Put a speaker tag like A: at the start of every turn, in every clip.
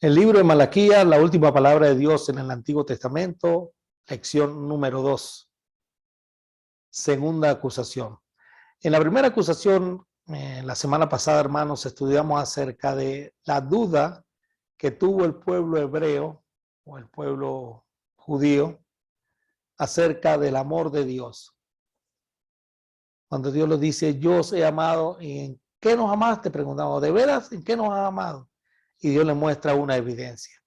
A: El libro de Malaquías, la última palabra de Dios en el Antiguo Testamento, lección número 2, segunda acusación. En la primera acusación, la semana pasada, hermanos, estudiamos acerca de la duda que tuvo el pueblo hebreo o el pueblo judío acerca del amor de Dios. Cuando Dios les dice, yo os he amado, ¿y en qué nos amaste? Preguntamos, ¿de veras en qué nos has amado? Y Dios les muestra una evidencia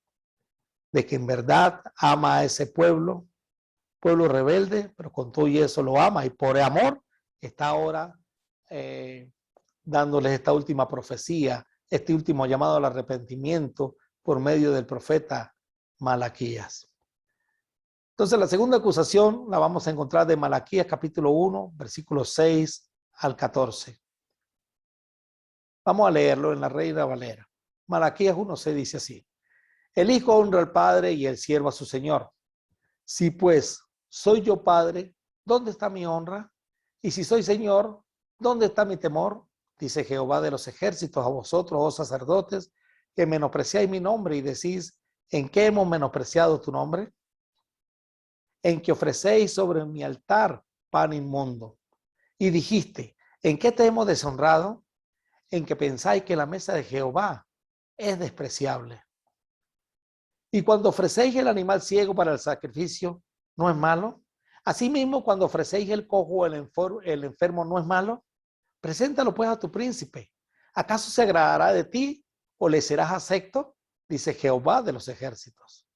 A: de que en verdad ama a ese pueblo rebelde, pero con todo y eso lo ama, y por amor está ahora dándoles esta última profecía, este último llamado al arrepentimiento por medio del profeta Malaquías. Entonces la segunda acusación la vamos a encontrar de Malaquías capítulo 1, versículos 6 al 14. Vamos a leerlo en la Reina Valera. Malaquías 1:6 dice así: el hijo honra al padre y el siervo a su señor. Si pues soy yo padre, ¿dónde está mi honra? Y si soy señor, ¿dónde está mi temor? Dice Jehová de los ejércitos a vosotros, oh sacerdotes, que menospreciáis mi nombre y decís, ¿en qué hemos menospreciado tu nombre? En que ofrecéis sobre mi altar pan inmundo. Y dijiste, ¿en qué te hemos deshonrado? En que pensáis que la mesa de Jehová es despreciable. Y cuando ofrecéis el animal ciego para el sacrificio, ¿no es malo? Asimismo, cuando ofrecéis el cojo o el enfermo, ¿no es malo? Preséntalo pues a tu príncipe. ¿Acaso se agradará de ti o le serás acepto? Dice Jehová de los ejércitos.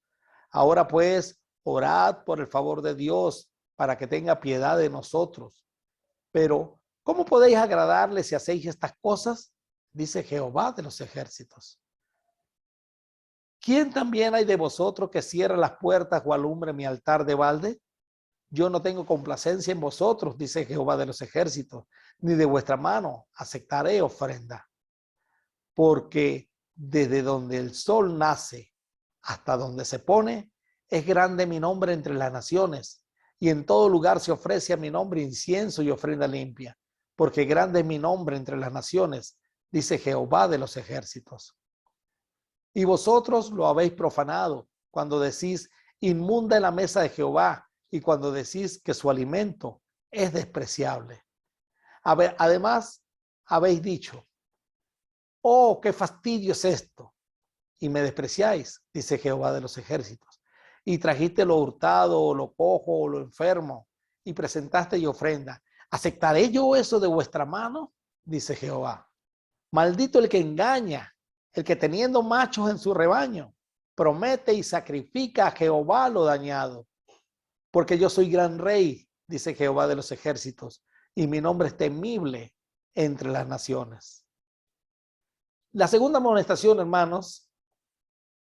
A: Ahora pues, orad por el favor de Dios para que tenga piedad de nosotros. Pero, ¿cómo podéis agradarle si hacéis estas cosas? Dice Jehová de los ejércitos. ¿Quién también hay de vosotros que cierre las puertas o alumbre mi altar de balde? Yo no tengo complacencia en vosotros, dice Jehová de los ejércitos, ni de vuestra mano aceptaré ofrenda. Porque desde donde el sol nace hasta donde se pone, es grande mi nombre entre las naciones, y en todo lugar se ofrece a mi nombre incienso y ofrenda limpia, porque grande es mi nombre entre las naciones, dice Jehová de los ejércitos. Y vosotros lo habéis profanado cuando decís, inmunda en la mesa de Jehová, y cuando decís que su alimento es despreciable. Además, habéis dicho, oh, qué fastidio es esto, y me despreciáis, dice Jehová de los ejércitos, y trajiste lo hurtado, o lo cojo, o lo enfermo, y presentaste y ofrenda. ¿Aceptaré yo eso de vuestra mano? Dice Jehová. Maldito el que engaña, el que teniendo machos en su rebaño, promete y sacrifica a Jehová lo dañado. Porque yo soy gran rey, dice Jehová de los ejércitos, y mi nombre es temible entre las naciones. La segunda amonestación, hermanos,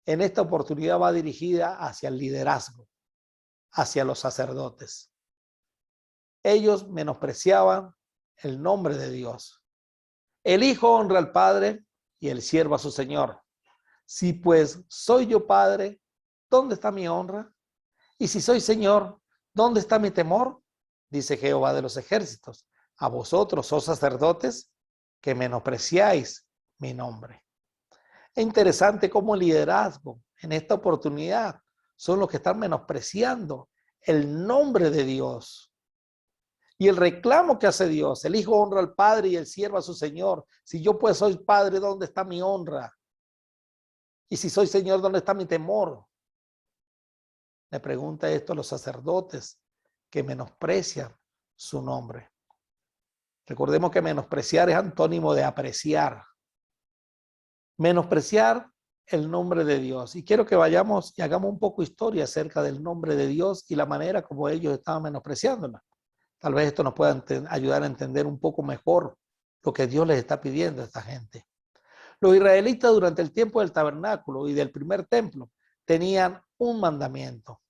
A: en esta oportunidad va dirigida hacia el liderazgo, hacia los sacerdotes. Ellos menospreciaban el nombre de Dios. El hijo honra al padre y el siervo a su señor. Si pues soy yo padre, ¿dónde está mi honra? Y si soy señor, ¿dónde está mi temor? Dice Jehová de los ejércitos. A vosotros, oh sacerdotes, que menospreciáis mi nombre. Es interesante cómo el liderazgo en esta oportunidad son los que están menospreciando el nombre de Dios. Y el reclamo que hace Dios, el hijo honra al padre y el siervo a su señor. Si yo pues soy padre, ¿dónde está mi honra? Y si soy señor, ¿dónde está mi temor? Le pregunta esto a los sacerdotes que menosprecian su nombre. Recordemos que menospreciar es antónimo de apreciar. Menospreciar el nombre de Dios. Y quiero que vayamos y hagamos un poco historia acerca del nombre de Dios y la manera como ellos estaban menospreciándola. Tal vez esto nos pueda ayudar a entender un poco mejor lo que Dios les está pidiendo a esta gente. Los israelitas durante el tiempo del tabernáculo y del primer templo tenían un mandamiento.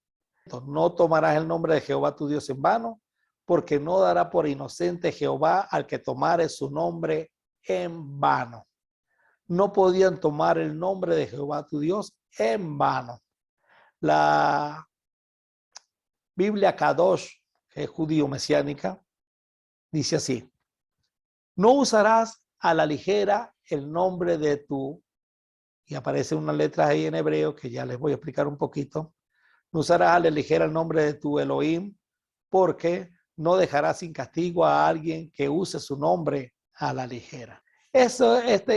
A: No tomarás el nombre de Jehová tu Dios en vano, porque no dará por inocente Jehová al que tomare su nombre en vano. No podían tomar el nombre de Jehová tu Dios en vano. La Biblia Kadosh, que es judío mesiánica, dice así: no usarás a la ligera el nombre de tu y aparecen unas letras ahí en hebreo que ya les voy a explicar un poquito. No usarás a la ligera el nombre de tu Elohim, porque no dejarás sin castigo a alguien que use su nombre a la ligera. Eso, estas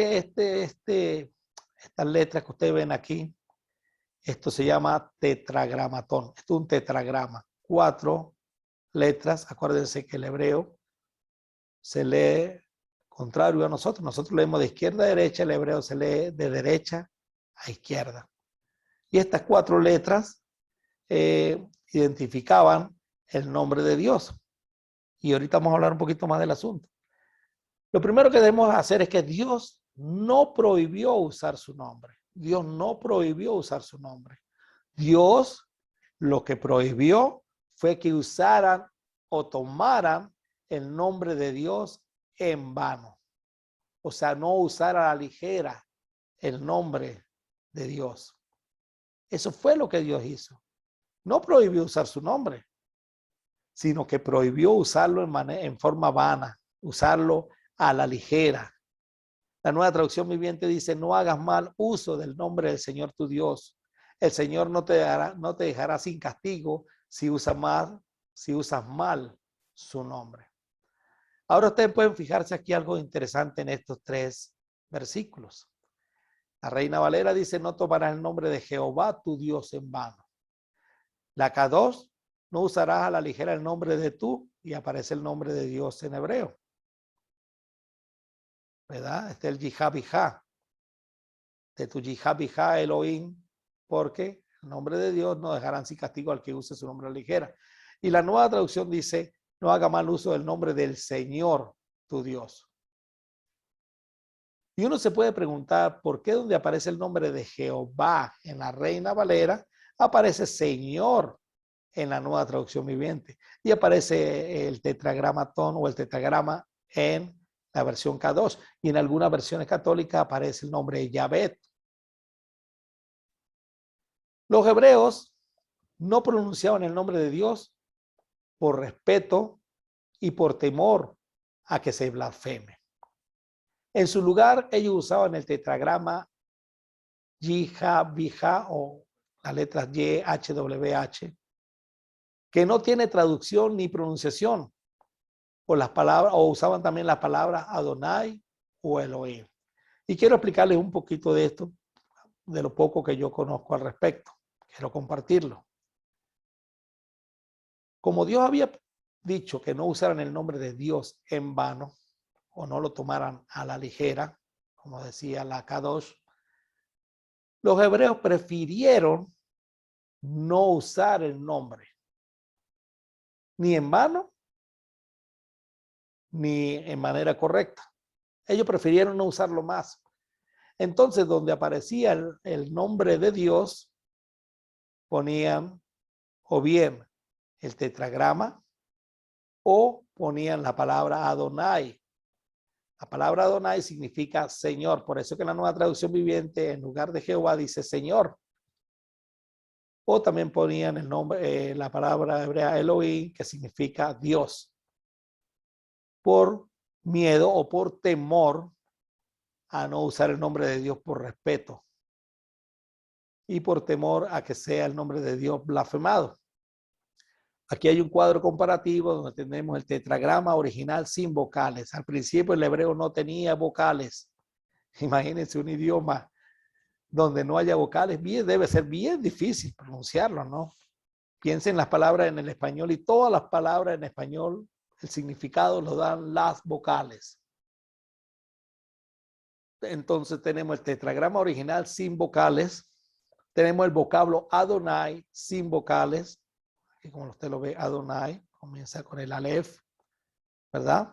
A: letras que ustedes ven aquí, esto se llama tetragramatón. Esto es un tetragrama. 4 letras. Acuérdense que el hebreo se lee contrario a nosotros. Nosotros leemos de izquierda a derecha, el hebreo se lee de derecha a izquierda. Y estas 4 letras identificaban el nombre de Dios. Y ahorita vamos a hablar un poquito más del asunto. Lo primero que debemos hacer es que Dios no prohibió usar su nombre. Dios no prohibió usar su nombre. Dios lo que prohibió fue que usaran o tomaran el nombre de Dios en vano. O sea, no usar a la ligera el nombre de Dios. Eso fue lo que Dios hizo. No prohibió usar su nombre, sino que prohibió usarlo en forma vana, usarlo a la ligera. La Nueva Traducción Viviente dice: no hagas mal uso del nombre del Señor tu Dios. El Señor no te dejará sin castigo si usas mal su nombre. Ahora ustedes pueden fijarse aquí algo interesante en estos 3 versículos. La Reina Valera dice: no tomarás el nombre de Jehová tu Dios en vano. La K2: no usarás a la ligera el nombre de tú, y aparece el nombre de Dios en hebreo. ¿Verdad? Este es el Yihá-Bihá. De tu Yihá-Bihá Elohim, porque el nombre de Dios no dejarán sin castigo al que use su nombre a la ligera. Y la Nueva Traducción dice: no haga mal uso del nombre del Señor tu Dios. Y uno se puede preguntar por qué donde aparece el nombre de Jehová en la Reina Valera, aparece Señor en la Nueva Traducción Viviente, y aparece el tetragramatón o el tetragrama en la versión K2, y en algunas versiones católicas aparece el nombre de Yahvé. Los hebreos no pronunciaban el nombre de Dios por respeto y por temor a que se blasfeme. En su lugar, ellos usaban el tetragrama Yihá-Bihá o las letras YHWH, que no tiene traducción ni pronunciación, o las palabras, o usaban también las palabras Adonai o Elohim. Y quiero explicarles un poquito de esto, de lo poco que yo conozco al respecto. Quiero compartirlo. Como Dios había dicho que no usaran el nombre de Dios en vano, o no lo tomaran a la ligera, como decía la Kadosh, los hebreos prefirieron no usar el nombre, ni en vano, ni en manera correcta. Ellos prefirieron no usarlo más. Entonces, donde aparecía el nombre de Dios, ponían o bien el tetragrama o ponían la palabra Adonai. La palabra Adonai significa Señor. Por eso que en la Nueva Traducción Viviente, en lugar de Jehová, dice Señor. O también ponían el nombre, la palabra hebrea Elohim, que significa Dios. Por miedo o por temor a no usar el nombre de Dios por respeto. Y por temor a que sea el nombre de Dios blasfemado. Aquí hay un cuadro comparativo donde tenemos el tetragrama original sin vocales. Al principio el hebreo no tenía vocales. Imagínense un idioma donde no haya vocales, debe ser bien difícil pronunciarlo, ¿no? Piensen las palabras en el español y todas las palabras en español, el significado lo dan las vocales. Entonces tenemos el tetragrama original sin vocales, tenemos el vocablo Adonai sin vocales, aquí como usted lo ve, Adonai, comienza con el Aleph, ¿verdad?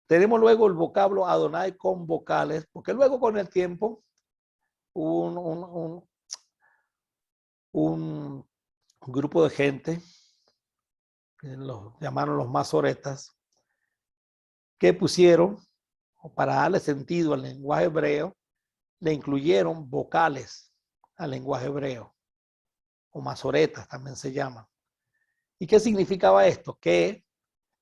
A: Tenemos luego el vocablo Adonai con vocales, porque luego con el tiempo un grupo de gente, que los llamaron los masoretas, que pusieron, para darle sentido al lenguaje hebreo, le incluyeron vocales al lenguaje hebreo, o masoretas también se llaman. ¿Y qué significaba esto? Que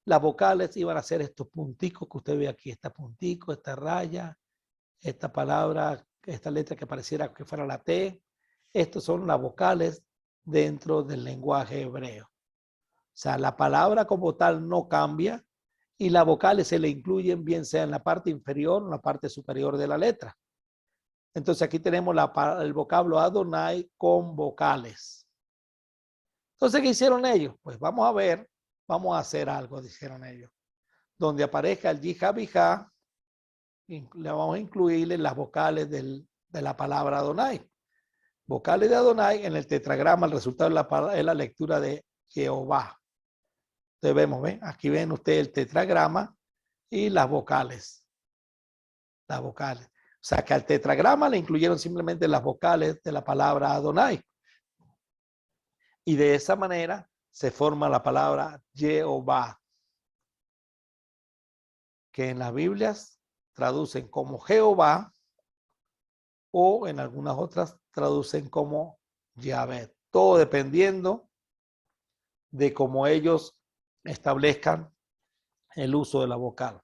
A: las vocales iban a ser estos punticos que usted ve aquí, este puntico, esta raya, esta palabra esta letra que pareciera que fuera la T. Estas son las vocales dentro del lenguaje hebreo. O sea, la palabra como tal no cambia y las vocales se le incluyen bien sea en la parte inferior o en la parte superior de la letra. Entonces aquí tenemos el vocablo Adonai con vocales. Entonces, ¿qué hicieron ellos? Pues vamos a ver, vamos a hacer algo, dijeron ellos. Donde aparezca el Yijabijá, le vamos a incluirle las vocales de la palabra Adonai. Vocales de Adonai en el tetragrama, el resultado es la lectura de Jehová. Entonces vemos, ¿ven? Aquí ven ustedes el tetragrama y las vocales. Las vocales. O sea que al tetragrama le incluyeron simplemente las vocales de la palabra Adonai. Y de esa manera se forma la palabra Jehová, que en las Biblias traducen como Jehová o en algunas otras traducen como Yahvé. Todo dependiendo de cómo ellos establezcan el uso de la vocal.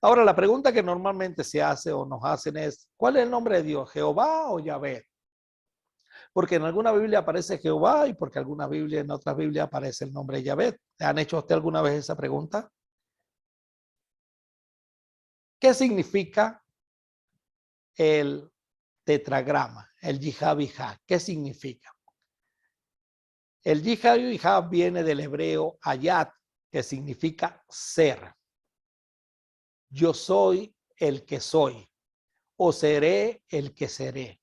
A: Ahora, la pregunta que normalmente se hace o nos hacen es, ¿cuál es el nombre de Dios? ¿Jehová o Yahvé? Porque en alguna Biblia aparece Jehová y porque en otras Biblias aparece el nombre de Yahvé. ¿Le han hecho a usted alguna vez esa pregunta? ¿Qué significa el tetragrama, el Yijabijá? ¿Qué significa? El Yijabijá viene del hebreo ayat, que significa ser. Yo soy el que soy, o seré el que seré.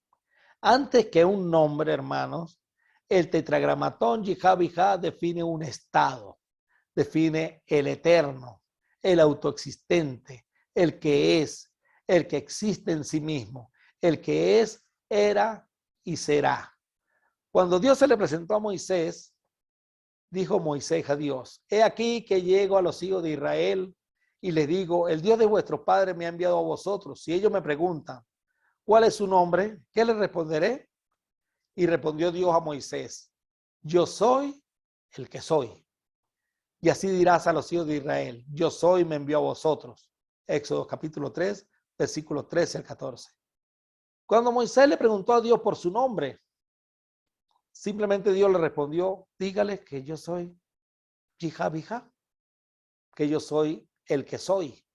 A: Antes que un nombre, hermanos, el tetragramatón Yijabijá define un estado, define el eterno, el autoexistente, el que es, el que existe en sí mismo, el que es, era y será. Cuando Dios se le presentó a Moisés, dijo Moisés a Dios, he aquí que llego a los hijos de Israel y les digo, el Dios de vuestros padres me ha enviado a vosotros. Si ellos me preguntan, ¿cuál es su nombre? ¿Qué les responderé? Y respondió Dios a Moisés, yo soy el que soy. Y así dirás a los hijos de Israel, yo soy, me envió a vosotros. Éxodo capítulo 3, versículos 13 al 14. Cuando Moisés le preguntó a Dios por su nombre, simplemente Dios le respondió, dígale que yo soy Yijabijá, que yo soy el que soy.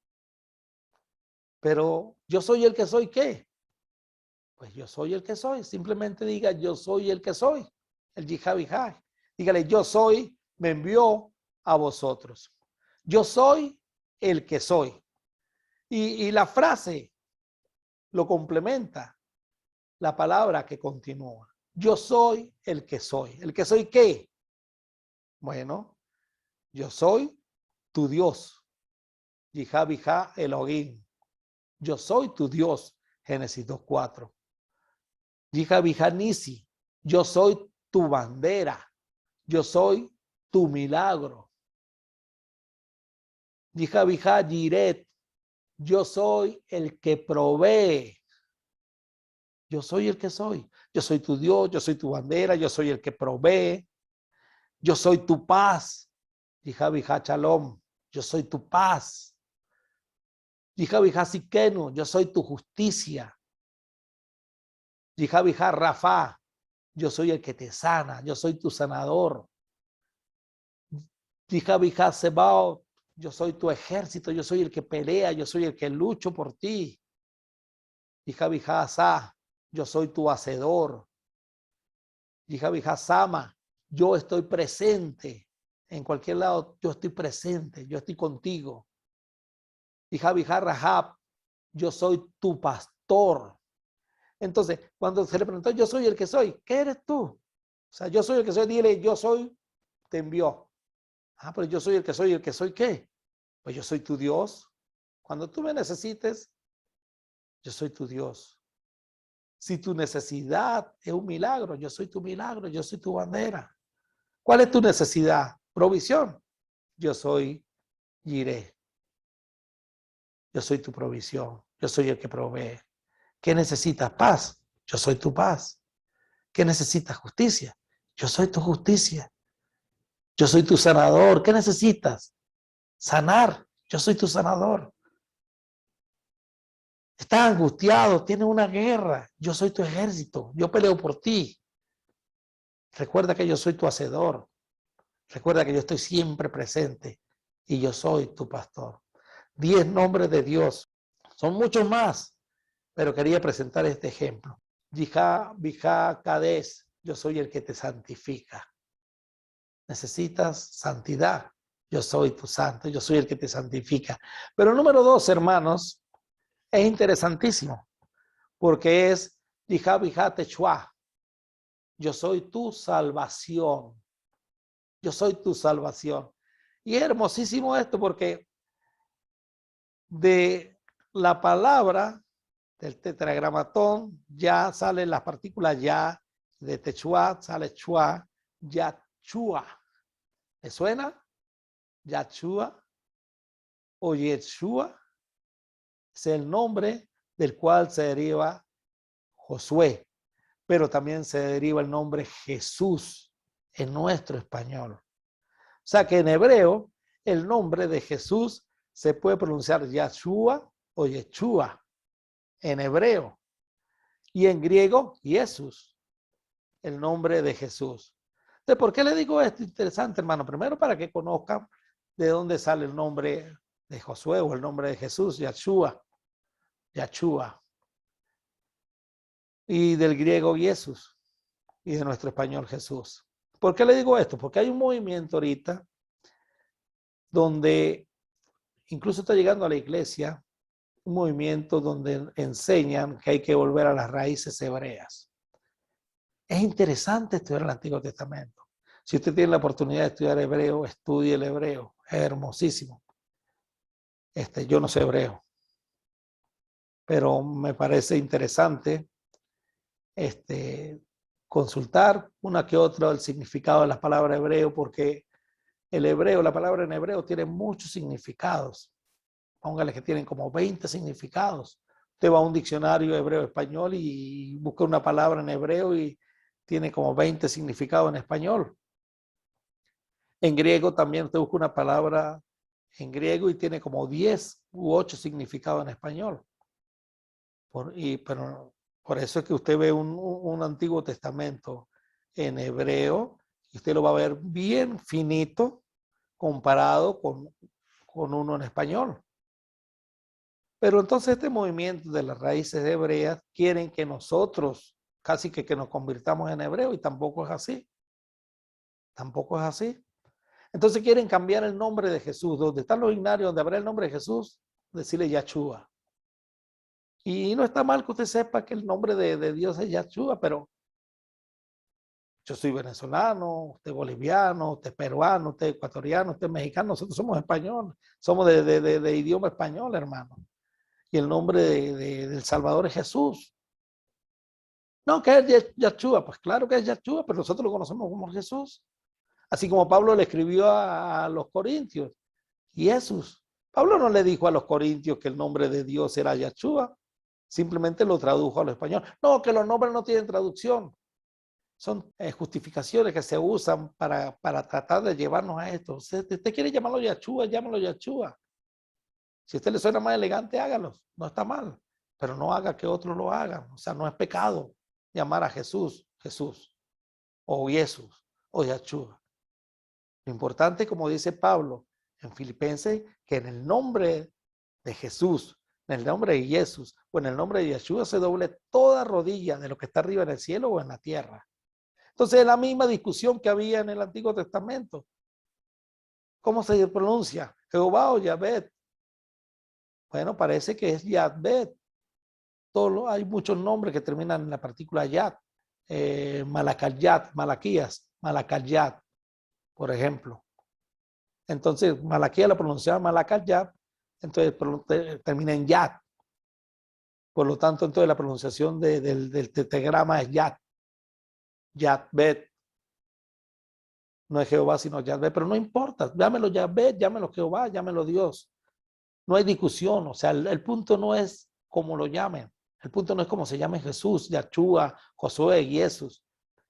A: Pero yo soy el que soy, ¿qué? Pues yo soy el que soy. Simplemente diga, yo soy el que soy, el Yijabijá. Dígale, yo soy, me envió a vosotros. Yo soy el que soy. Y la frase lo complementa la palabra que continúa. Yo soy el que soy. ¿El que soy qué? Bueno, yo soy tu Dios. Yijabijá Elohim. Yo soy tu Dios. Génesis 2:4. Yijabijá Nisi. Yo soy tu bandera. Yo soy tu milagro. Yijabijá Yiret. Yo soy el que provee. Yo soy el que soy. Yo soy tu Dios, yo soy tu bandera, yo soy el que provee. Yo soy tu paz. Yijabijá Shalom. Yo soy tu paz. Yijabijá Sikenu. Yo soy tu justicia. Yijabijá Rafa. Yo soy el que te sana. Yo soy tu sanador. Yijabijá Sebaot. Yo soy tu ejército. Yo soy el que pelea. Yo soy el que lucho por ti. Yijabijá Asá. Yo soy tu hacedor. Yijabijá Sama. Yo estoy presente. En cualquier lado, yo estoy presente. Yo estoy contigo. Yijabijá Rahab. Yo soy tu pastor. Entonces, cuando se le preguntó, yo soy el que soy, ¿qué eres tú? O sea, yo soy el que soy, dile, yo soy, te envió. Ah, pero yo soy ¿el que soy qué? Pues yo soy tu Dios. Cuando tú me necesites, yo soy tu Dios. Si tu necesidad es un milagro, yo soy tu milagro, yo soy tu bandera. ¿Cuál es tu necesidad? Provisión. Yo soy Jireh. Yo soy tu provisión. Yo soy el que provee. ¿Qué necesitas? Paz. Yo soy tu paz. ¿Qué necesitas? Justicia. Yo soy tu justicia. Yo soy tu sanador. ¿Qué necesitas? Sanar. Yo soy tu sanador. estás angustiado, tienes una guerra. Yo soy tu ejército, yo peleo por ti. Recuerda que yo soy tu hacedor. Recuerda que yo estoy siempre presente y yo soy tu pastor. 10 nombres de Dios. Son muchos más, pero quería presentar este ejemplo. Yihá, Bijá, Kades, yo soy el que te santifica. Necesitas santidad. Yo soy tu santo, yo soy el que te santifica. Pero número 2, hermanos, es interesantísimo, porque es Yihá, Bijá, Techua. Yo soy tu salvación. Yo soy tu salvación. Y es hermosísimo esto porque de la palabra del tetragramatón ya salen las partículas ya, de Techua sale Chua, Yachua. ¿Me suena? Yachua o Yeshua es el nombre del cual se deriva Josué, pero también se deriva el nombre Jesús en nuestro español. O sea que en hebreo el nombre de Jesús se puede pronunciar Yahshua o Yeshua en hebreo, y en griego Jesús, el nombre de Jesús. Entonces, ¿por qué le digo esto? Interesante, hermano. Primero, para que conozcan de dónde sale el nombre de Josué o el nombre de Jesús, Yahshua, Yahshua, y del griego Jesús, y de nuestro español Jesús. ¿Por qué le digo esto? Porque hay un movimiento ahorita donde incluso está llegando a la iglesia, un movimiento donde enseñan que hay que volver a las raíces hebreas. Es interesante estudiar el Antiguo Testamento. Si usted tiene la oportunidad de estudiar hebreo, estudie el hebreo. Es hermosísimo. Yo no sé hebreo, pero me parece interesante consultar una que otra el significado de las palabras hebreo, porque el hebreo, la palabra en hebreo tiene muchos significados. Póngale que tienen como 20 significados. Usted va a un diccionario hebreo-español y busca una palabra en hebreo y tiene como 20 significados en español. En griego también usted busca una palabra en griego y tiene como 10 u 8 significados en español. Pero por eso es que usted ve un Antiguo Testamento en hebreo y usted lo va a ver bien finito comparado con uno en español. Pero entonces este movimiento de las raíces hebreas quieren que nosotros casi que nos convirtamos en hebreo, y tampoco es así. Tampoco es así. Entonces quieren cambiar el nombre de Jesús. Donde están los ignarios, donde habrá el nombre de Jesús, decirle Yahshua. Y no está mal que usted sepa que el nombre de Dios es Yahshua, pero yo soy venezolano, usted boliviano, usted peruano, usted ecuatoriano, usted mexicano, nosotros somos españoles, somos de idioma español, hermano. Y el nombre del Salvador es Jesús. No, que es Yahshua, pues claro que es Yahshua, pero nosotros lo conocemos como Jesús. Así como Pablo le escribió a los corintios, Jesús. Pablo no le dijo a los corintios que el nombre de Dios era Yahshua, simplemente lo tradujo al español. No, que los nombres no tienen traducción. Son justificaciones que se usan para tratar de llevarnos a esto. Usted quiere llamarlo Yahshua, llámalo Yahshua. Si a usted le suena más elegante, hágalo. No está mal. Pero no haga que otros lo hagan. O sea, no es pecado llamar a Jesús, Jesús, o Jesús, o Yahshua. Lo importante, como dice Pablo en Filipenses, que en el nombre de Jesús, en el nombre de Jesús, o en el nombre de Yahshua se doble toda rodilla de lo que está arriba en el cielo o en la tierra. Entonces es la misma discusión que había en el Antiguo Testamento. ¿Cómo se pronuncia? ¿Jehová o Yahvé? Bueno, parece que es Yahvé. Hay muchos nombres que terminan en la partícula Yad. Malacayat, Malaquías, Malacayat, por ejemplo. Entonces, Malaquías la pronunciaba Malacayat, entonces termina en Yad. Por lo tanto, entonces la pronunciación del tetragrama es Yad. Yahvé. No es Jehová, sino Yahvé, pero no importa. Llámelo Yahvé, llámelo Jehová, llámelo Dios. No hay discusión. O sea, el punto no es cómo lo llamen. El punto no es cómo se llame Jesús, Yahshua, Josué, Jesús.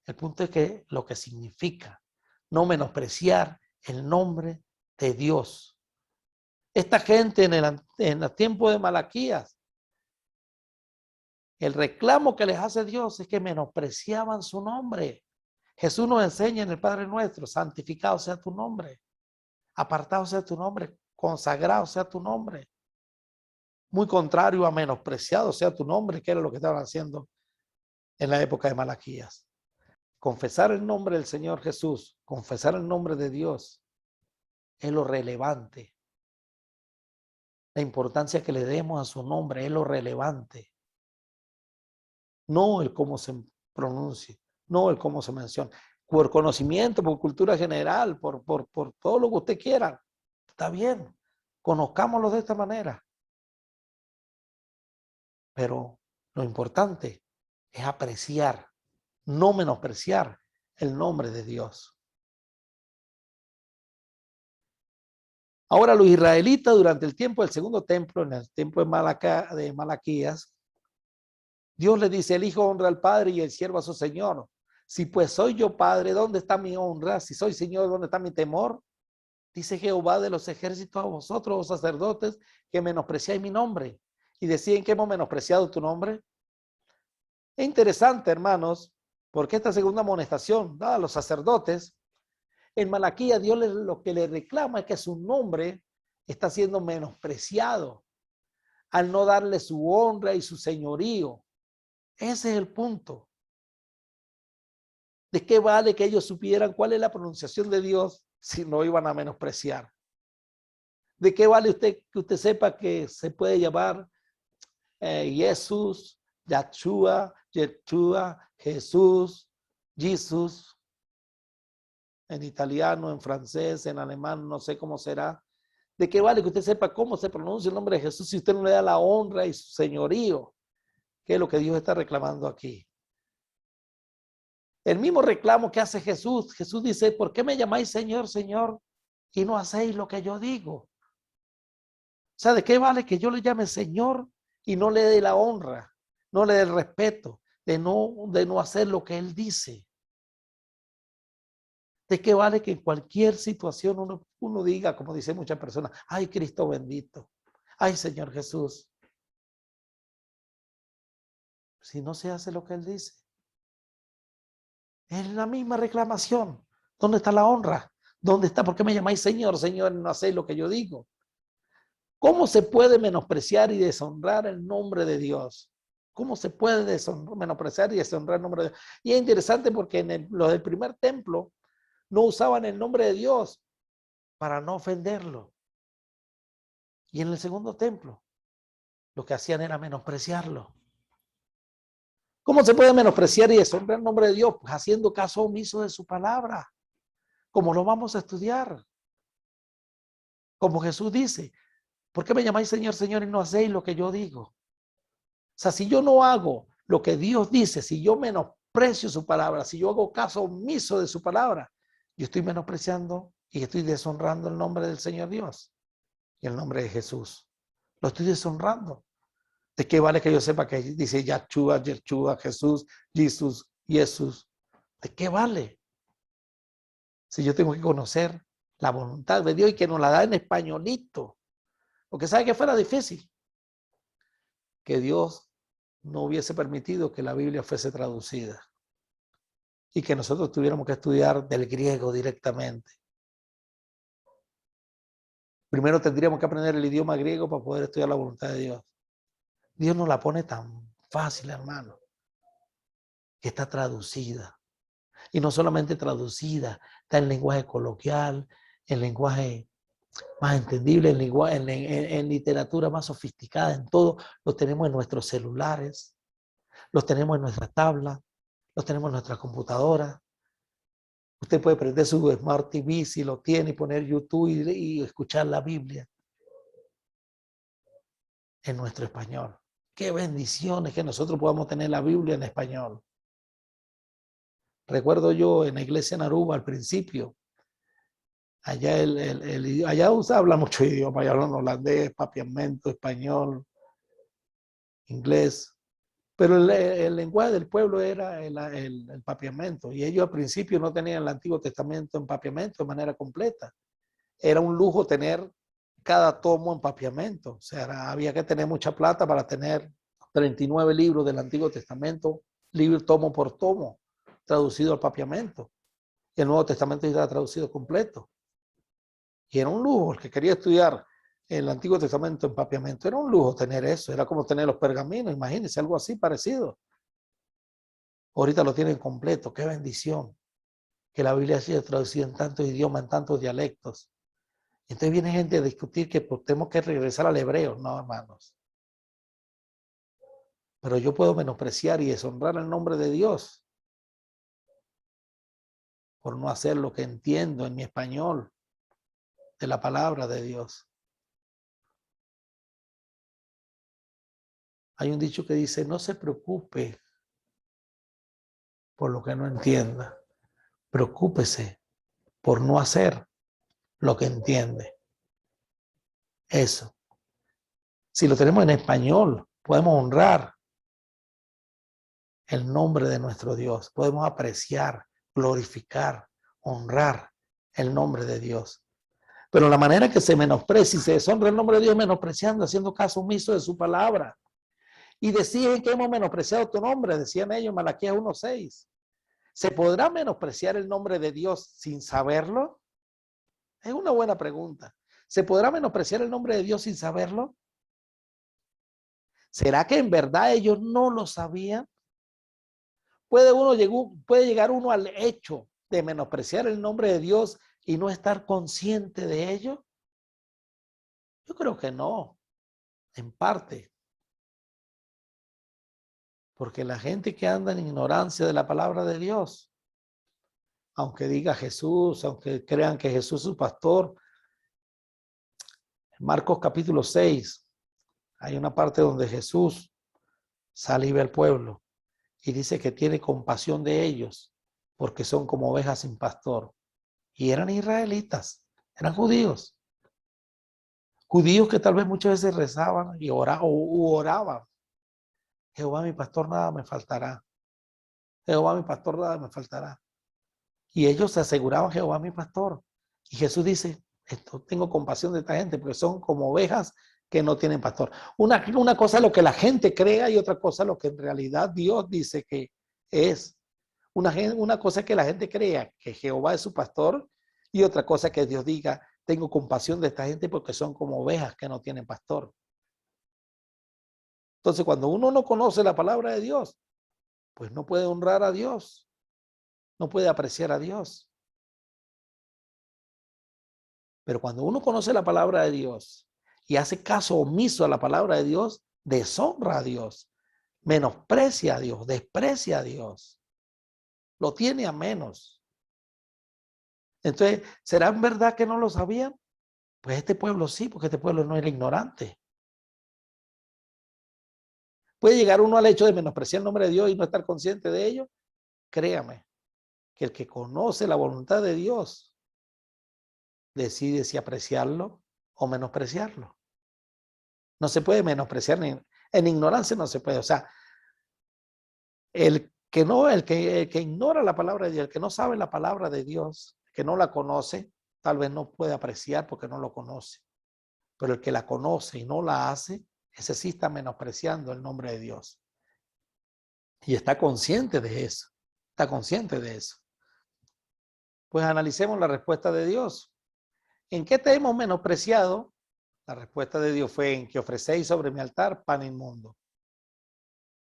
A: El punto es que lo que significa, no menospreciar el nombre de Dios. Esta gente en el tiempo de Malaquías El reclamo que les hace Dios es que menospreciaban su nombre. Jesús nos enseña en el Padre Nuestro, santificado sea tu nombre, apartado sea tu nombre, consagrado sea tu nombre. Muy contrario a menospreciado sea tu nombre, que era lo que estaban haciendo en la época de Malaquías. Confesar el nombre del Señor Jesús, confesar el nombre de Dios, es lo relevante. La importancia que le demos a su nombre es lo relevante. No el cómo se pronuncie, no el cómo se menciona. Por conocimiento, por cultura general, por todo lo que usted quiera. Está bien, conozcámoslo de esta manera. Pero lo importante es apreciar, no menospreciar el nombre de Dios. Ahora los israelitas durante el tiempo del segundo templo, en el tiempo de Malaquías, Dios le dice, el hijo honra al padre y el siervo a su señor. Si pues soy yo padre, ¿dónde está mi honra? Si soy señor, ¿dónde está mi temor? Dice Jehová de los ejércitos a vosotros, oh sacerdotes, que menospreciáis mi nombre. Y decían que hemos menospreciado tu nombre. Es interesante, hermanos, porque esta segunda amonestación dada a los sacerdotes, en Malaquías Dios lo que le reclama es que su nombre está siendo menospreciado al no darle su honra y su señorío. Ese es el punto. ¿De qué vale que ellos supieran cuál es la pronunciación de Dios si no iban a menospreciar? ¿De qué vale que usted sepa que se puede llamar Jesús, Yahshua, Yeshua, Jesús, Jesus, en italiano, en francés, en alemán, no sé cómo será? ¿De qué vale que usted sepa cómo se pronuncia el nombre de Jesús si usted no le da la honra y su señorío? ¿Qué es lo que Dios está reclamando aquí? El mismo reclamo que hace Jesús. Jesús dice, ¿por qué me llamáis Señor, Señor, y no hacéis lo que yo digo? O sea, ¿de qué vale que yo le llame Señor y no le dé la honra, no le dé el respeto, de no hacer lo que Él dice? ¿De qué vale que en cualquier situación uno diga, como dicen muchas personas, ay Cristo bendito, ay Señor Jesús? Si no se hace lo que Él dice. Es la misma reclamación. ¿Dónde está la honra? ¿Dónde está? ¿Por qué me llamáis Señor, Señor, y no hacéis lo que yo digo? ¿Cómo se puede menospreciar y deshonrar el nombre de Dios? ¿Cómo se puede menospreciar y deshonrar el nombre de Dios? Y es interesante porque los del primer templo no usaban el nombre de Dios para no ofenderlo. Y en el segundo templo lo que hacían era menospreciarlo. ¿Cómo se puede menospreciar y deshonrar el nombre de Dios? Pues haciendo caso omiso de su palabra, como lo vamos a estudiar. Como Jesús dice, ¿por qué me llamáis Señor, Señor y no hacéis lo que yo digo? O sea, si yo no hago lo que Dios dice, si yo menosprecio su palabra, si yo hago caso omiso de su palabra, yo estoy menospreciando y estoy deshonrando el nombre del Señor Dios y el nombre de Jesús. Lo estoy deshonrando. ¿De qué vale que yo sepa que dice Yahshua, Yeshua, Jesús, Jesús, Jesús? ¿De qué vale? Si yo tengo que conocer la voluntad de Dios y que nos la da en españolito. Porque sabe que fuera difícil que Dios no hubiese permitido que la Biblia fuese traducida y que nosotros tuviéramos que estudiar del griego directamente. Primero tendríamos que aprender el idioma griego para poder estudiar la voluntad de Dios. Dios nos la pone tan fácil, hermano, que está traducida. Y no solamente traducida, está en lenguaje coloquial, en lenguaje más entendible, en literatura más sofisticada, en todo. Lo tenemos en nuestros celulares, los tenemos en nuestras tablas, los tenemos en nuestras computadoras. Usted puede prender su Smart TV si lo tiene y poner YouTube y escuchar la Biblia en nuestro español. Qué bendiciones que nosotros podamos tener la Biblia en español. Recuerdo yo en la iglesia en Aruba al principio, allá allá habla mucho idioma, allá hablan holandés, papiamento, español, inglés, pero el lenguaje del pueblo era el papiamento, y ellos al principio no tenían el Antiguo Testamento en papiamento de manera completa. Era un lujo tener cada tomo en papiamento, o sea, había que tener mucha plata para tener 39 libros del Antiguo Testamento, libro tomo por tomo, traducido al papiamento. El Nuevo Testamento ya está traducido completo. Y era un lujo, el que quería estudiar el Antiguo Testamento en papiamento, era un lujo tener eso, era como tener los pergaminos, imagínense, algo así parecido. Ahorita lo tienen completo, qué bendición, que la Biblia sea traducida en tantos idiomas, en tantos dialectos. Entonces viene gente a discutir que pues, tenemos que regresar al hebreo, no, hermanos. Pero yo puedo menospreciar y deshonrar el nombre de Dios por no hacer lo que entiendo en mi español de la palabra de Dios. Hay un dicho que dice, no se preocupe por lo que no entienda. Preocúpese por no hacer lo que entiende. Eso. Si lo tenemos en español, podemos honrar el nombre de nuestro Dios. Podemos apreciar, glorificar, honrar el nombre de Dios. Pero la manera que se menosprecia y se deshonra el nombre de Dios, menospreciando, haciendo caso omiso de su palabra. Y decían que hemos menospreciado tu nombre, decían ellos, Malaquías 1:6. ¿Se podrá menospreciar el nombre de Dios sin saberlo? Es una buena pregunta. ¿Se podrá menospreciar el nombre de Dios sin saberlo? ¿Será que en verdad ellos no lo sabían? ¿Puede llegar uno al hecho de menospreciar el nombre de Dios y no estar consciente de ello? Yo creo que no, en parte. Porque la gente que anda en ignorancia de la palabra de Dios, aunque diga Jesús, aunque crean que Jesús es su pastor, en Marcos capítulo 6, hay una parte donde Jesús sale y ve al pueblo y dice que tiene compasión de ellos porque son como ovejas sin pastor. Y eran israelitas, eran judíos. Judíos que tal vez muchas veces rezaban y oraban. Jehová mi pastor, nada me faltará. Jehová mi pastor, nada me faltará. Y ellos se aseguraban, Jehová mi pastor. Y Jesús dice, esto, tengo compasión de esta gente porque son como ovejas que no tienen pastor. Una cosa es lo que la gente crea y otra cosa es lo que en realidad Dios dice que es. Una cosa es que la gente crea que Jehová es su pastor y otra cosa es que Dios diga, tengo compasión de esta gente porque son como ovejas que no tienen pastor. Entonces, cuando uno no conoce la palabra de Dios, pues no puede honrar a Dios, no puede apreciar a Dios. Pero cuando uno conoce la palabra de Dios y hace caso omiso a la palabra de Dios, deshonra a Dios, menosprecia a Dios, desprecia a Dios, lo tiene a menos. Entonces, ¿será en verdad que no lo sabían? Pues este pueblo sí, porque este pueblo no era ignorante. ¿Puede llegar uno al hecho de menospreciar el nombre de Dios y no estar consciente de ello? Créame, que el que conoce la voluntad de Dios decide si apreciarlo o menospreciarlo. No se puede menospreciar, en ignorancia no se puede. O sea, el que ignora la palabra de Dios, el que no sabe la palabra de Dios, que no la conoce, tal vez no puede apreciar porque no lo conoce. Pero el que la conoce y no la hace, ese sí está menospreciando el nombre de Dios. Y está consciente de eso. Está consciente de eso. Pues analicemos la respuesta de Dios. ¿En qué te hemos menospreciado? La respuesta de Dios fue en que ofrecéis sobre mi altar pan inmundo.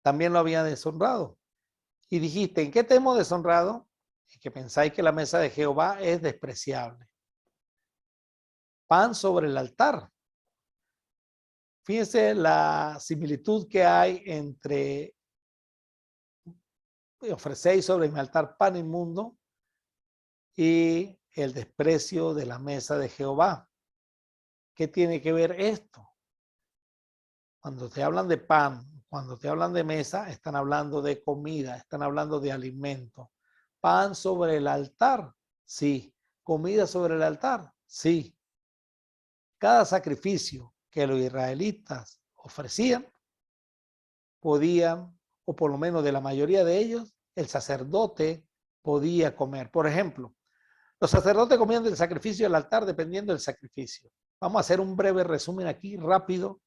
A: También lo había deshonrado. Y dijiste, ¿en qué te hemos deshonrado? En que pensáis que la mesa de Jehová es despreciable. Pan sobre el altar. Fíjense la similitud que hay entre ofrecéis sobre mi altar pan inmundo y el desprecio de la mesa de Jehová. ¿Qué tiene que ver esto? Cuando te hablan de pan, cuando te hablan de mesa, están hablando de comida, están hablando de alimento. Pan sobre el altar, sí. Comida sobre el altar, sí. Cada sacrificio que los israelitas ofrecían, podían, o por lo menos de la mayoría de ellos, el sacerdote podía comer. Por ejemplo, los sacerdotes comían del sacrificio del altar dependiendo del sacrificio. Vamos a hacer un breve resumen aquí, rápido,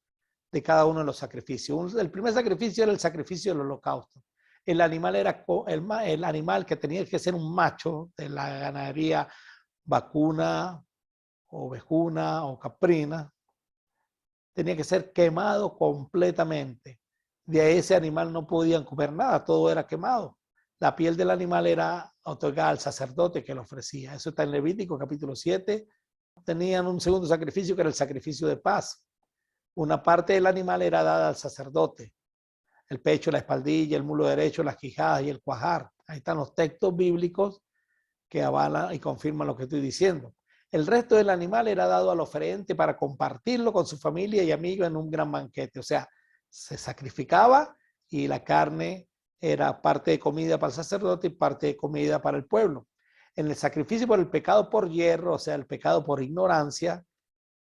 A: de cada uno de los sacrificios. El primer sacrificio era el sacrificio del holocausto. El animal era el animal que tenía que ser un macho de la ganadería vacuna, ovejuna o caprina. Tenía que ser quemado completamente. De ese animal no podían comer nada, todo era quemado. La piel del animal era otorgada al sacerdote que lo ofrecía. Eso está en Levítico capítulo 7. Tenían un segundo sacrificio que era el sacrificio de paz. Una parte del animal era dada al sacerdote. El pecho, la espaldilla, el muslo derecho, las quijadas y el cuajar. Ahí están los textos bíblicos que avalan y confirman lo que estoy diciendo. El resto del animal era dado al oferente para compartirlo con su familia y amigos en un gran banquete. O sea, se sacrificaba y la carne era parte de comida para el sacerdote y parte de comida para el pueblo. En el sacrificio por el pecado por hierro, o sea, el pecado por ignorancia,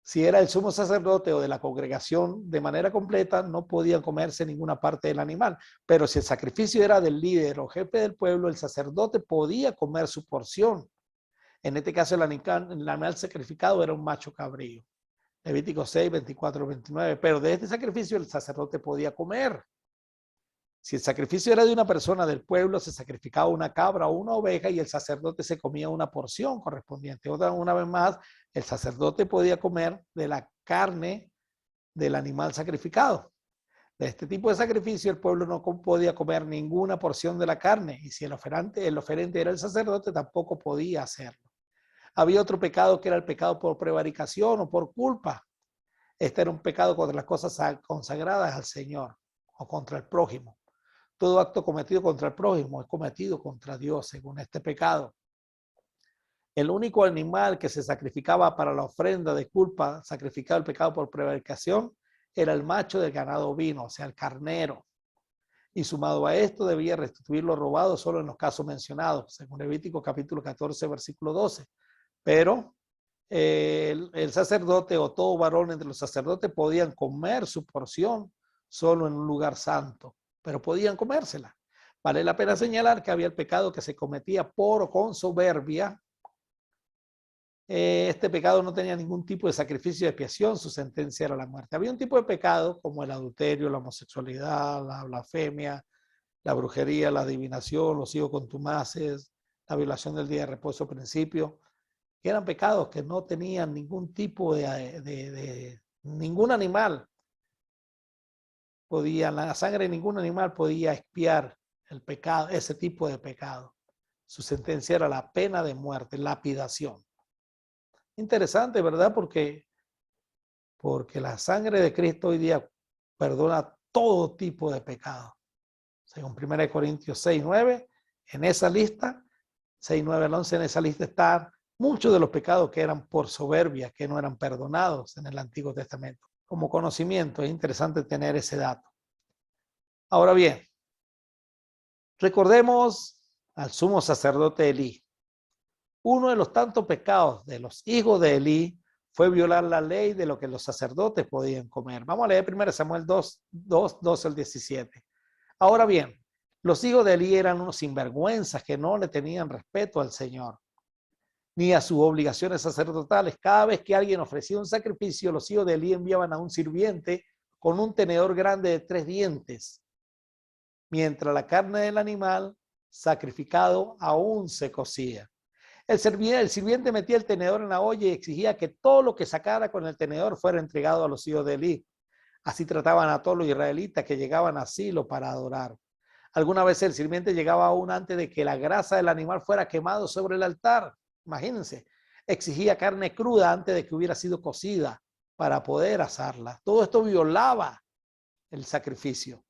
A: si era el sumo sacerdote o de la congregación de manera completa, no podían comerse ninguna parte del animal. Pero si el sacrificio era del líder o jefe del pueblo, el sacerdote podía comer su porción. En este caso, el animal sacrificado era un macho cabrío. Levítico 6, 24, 29. Pero de este sacrificio el sacerdote podía comer. Si el sacrificio era de una persona del pueblo, se sacrificaba una cabra o una oveja y el sacerdote se comía una porción correspondiente. Una vez más, el sacerdote podía comer de la carne del animal sacrificado. De este tipo de sacrificio, el pueblo no podía comer ninguna porción de la carne y si el oferente era el sacerdote, tampoco podía hacerlo. Había otro pecado que era el pecado por prevaricación o por culpa. Este era un pecado contra las cosas consagradas al Señor o contra el prójimo. Todo acto cometido contra el prójimo es cometido contra Dios, según este pecado. El único animal que se sacrificaba para la ofrenda de culpa, sacrificado el pecado por prevaricación, era el macho del ganado ovino, o sea, el carnero. Y sumado a esto, debía restituir lo robado solo en los casos mencionados, según Levítico capítulo 14, versículo 12. Pero el sacerdote o todo varón entre los sacerdotes podían comer su porción solo en un lugar santo, pero podían comérsela. Vale la pena señalar que había el pecado que se cometía por o con soberbia. Este pecado no tenía ningún tipo de sacrificio de expiación, su sentencia era la muerte. Había un tipo de pecado como el adulterio, la homosexualidad, la blasfemia, la brujería, la adivinación, los hijos contumaces, la violación del día de reposo principio, que eran pecados que no tenían ningún tipo de ningún animal podía, la sangre de ningún animal podía expiar el pecado, ese tipo de pecado. Su sentencia era la pena de muerte, lapidación. Interesante, ¿verdad? Porque la sangre de Cristo hoy día perdona todo tipo de pecado. Según 1 Corintios 6, 9, en esa lista, 6, 9 al 11, en esa lista están muchos de los pecados que eran por soberbia, que no eran perdonados en el Antiguo Testamento. Como conocimiento, es interesante tener ese dato. Ahora bien, recordemos al sumo sacerdote Elí. Uno de los tantos pecados de los hijos de Elí fue violar la ley de lo que los sacerdotes podían comer. Vamos a leer 1 Samuel 2, 12 al 17. Ahora bien, los hijos de Elí eran unos sinvergüenzas que no le tenían respeto al Señor ni a sus obligaciones sacerdotales. Cada vez que alguien ofrecía un sacrificio, los hijos de Elí enviaban a un sirviente con un tenedor grande de 3 dientes, mientras la carne del animal sacrificado aún se cocía. El sirviente metía el tenedor en la olla y exigía que todo lo que sacara con el tenedor fuera entregado a los hijos de Elí. Así trataban a todos los israelitas que llegaban a Silo para adorar. Alguna vez el sirviente llegaba aún antes de que la grasa del animal fuera quemado sobre el altar. Imagínense, exigía carne cruda antes de que hubiera sido cocida para poder asarla. Todo esto violaba el sacrificio.